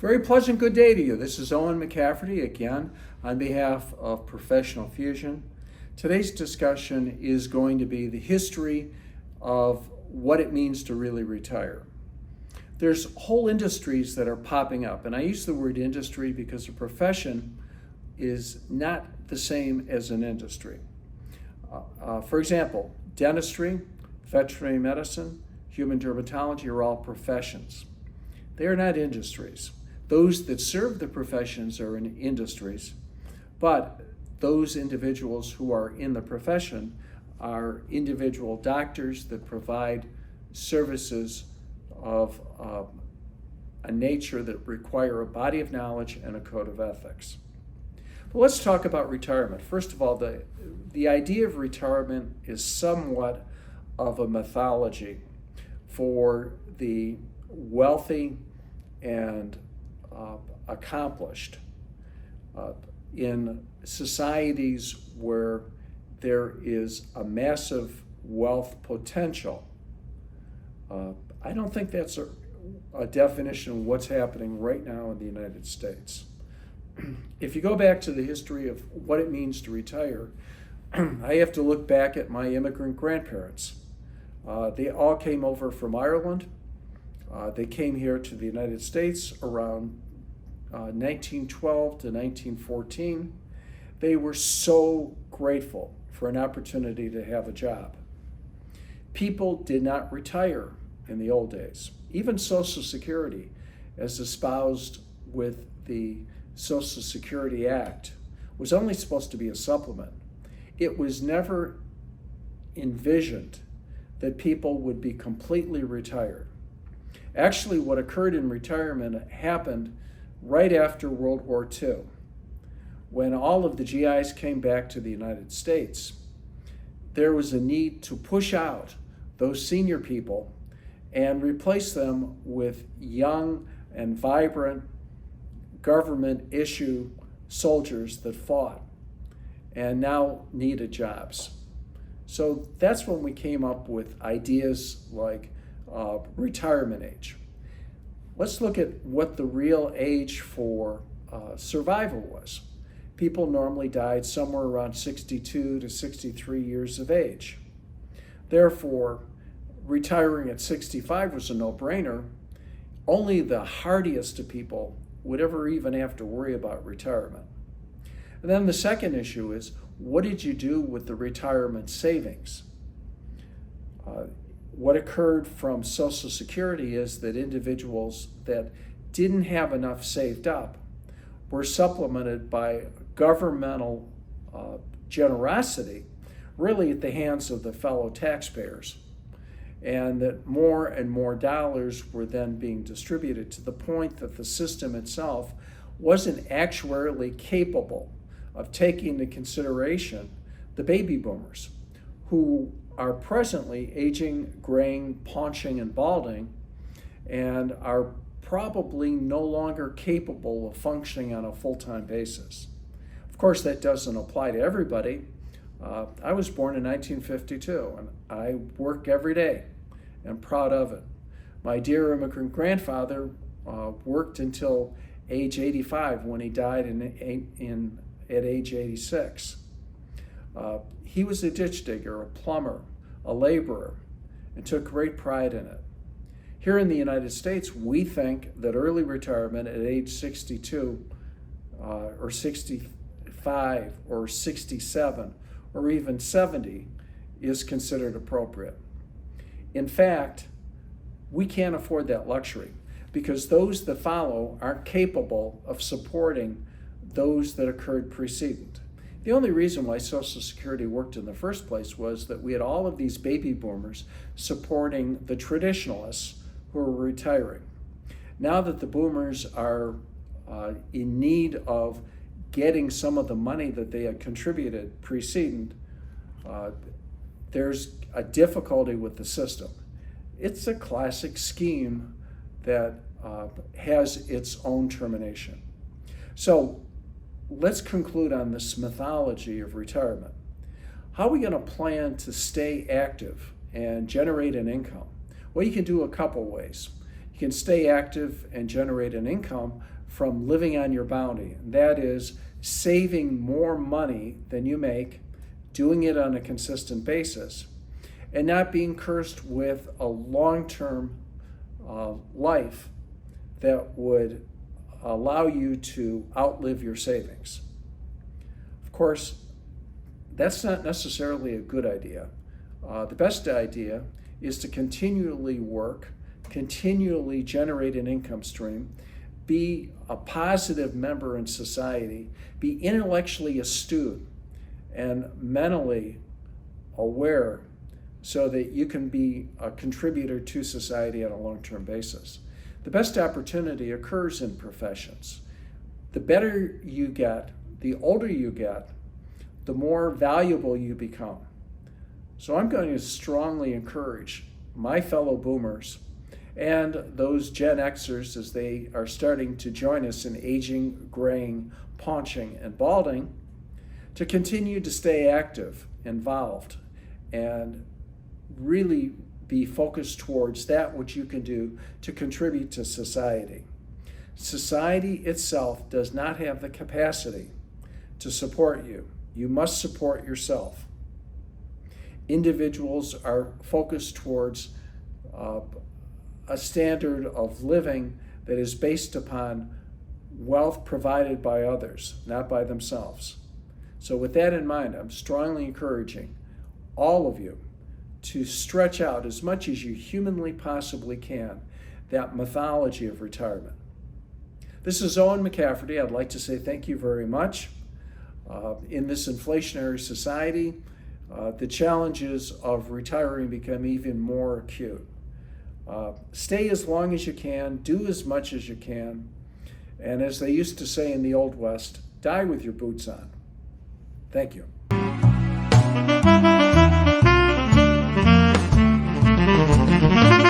Very pleasant good day to you. This is Owen McCafferty again on behalf of Professional Fusion. Today's discussion is going to be the history of what it means to really retire. There's whole industries that are popping up, and I use the word industry because a profession is not the same as an industry. For example, dentistry, veterinary medicine, human dermatology are all professions. They are not industries. Those that serve the professions are in industries, but those individuals who are in the profession are individual doctors that provide services of a nature that require a body of knowledge and a code of ethics. But let's talk about retirement. First of all, the idea of retirement is somewhat of a mythology for the wealthy and accomplished in societies where there is a massive wealth potential. I don't think that's a definition of what's happening right now in the United States. If you go back to the history of what it means to retire, I have to look back at my immigrant grandparents. They all came over from Ireland. They came here to the United States around 1912 to 1914. They were so grateful for an opportunity to have a job. People did not retire in the old days. Even Social Security, as espoused with the Social Security Act, was only supposed to be a supplement. It was never envisioned that people would be completely retired. Actually, what occurred in retirement happened right after World War II, when all of the GIs came back to the United States. There was a need to push out those senior people and replace them with young and vibrant government issue soldiers that fought and now needed jobs. So that's when we came up with ideas like retirement age. Let's look at what the real age for survival was. People normally died somewhere around 62 to 63 years of age. Therefore, retiring at 65 was a no-brainer. Only the hardiest of people would ever even have to worry about retirement. And then the second issue is, what did you do with the retirement savings? What occurred from Social Security is that individuals that didn't have enough saved up were supplemented by governmental generosity, really at the hands of the fellow taxpayers, and that more and more dollars were then being distributed to the point that the system itself wasn't actuarially capable of taking into consideration the baby boomers, who are presently aging, graying, paunching, and balding, and are probably no longer capable of functioning on a full-time basis. Of course, that doesn't apply to everybody. I was born in 1952, and I work every day and proud of it. My dear immigrant grandfather worked until age 85 when he died at age 86. He was a ditch digger, a plumber, a laborer, and took great pride in it. Here in the United States, we think that early retirement at age 62 or 65 or 67 or even 70 is considered appropriate. In fact, we can't afford that luxury because those that follow aren't capable of supporting those that occurred precedent. The only reason why Social Security worked in the first place was that we had all of these baby boomers supporting the traditionalists who were retiring. Now that the boomers are in need of getting some of the money that they had contributed precedent, there's a difficulty with the system. It's a classic scheme that has its own termination. So let's conclude on this mythology of retirement. How are we going to plan to stay active and generate an income? Well, you can do a couple ways. You can stay active and generate an income from living on your bounty. That is, saving more money than you make, doing it on a consistent basis, and not being cursed with a long-term life that would allow you to outlive your savings. Of course, that's not necessarily a good idea. The best idea is to continually work, continually generate an income stream, be a positive member in society, be intellectually astute and mentally aware so that you can be a contributor to society on a long-term basis. The best opportunity occurs in professions. The better you get, the older you get, the more valuable you become. So I'm going to strongly encourage my fellow boomers and those Gen Xers, as they are starting to join us in aging, graying, paunching, and balding, to continue to stay active, involved, and really be focused towards that which you can do to contribute to society. Society itself does not have the capacity to support you. You must support yourself. Individuals are focused towards a standard of living that is based upon wealth provided by others, not by themselves. So with that in mind, I'm strongly encouraging all of you to stretch out as much as you humanly possibly can that mythology of retirement. This is Owen McCafferty. I'd like to say thank you very much. In this inflationary society, the challenges of retiring become even more acute. Stay as long as you can, do as much as you can, and as they used to say in the Old West, die with your boots on. Thank you.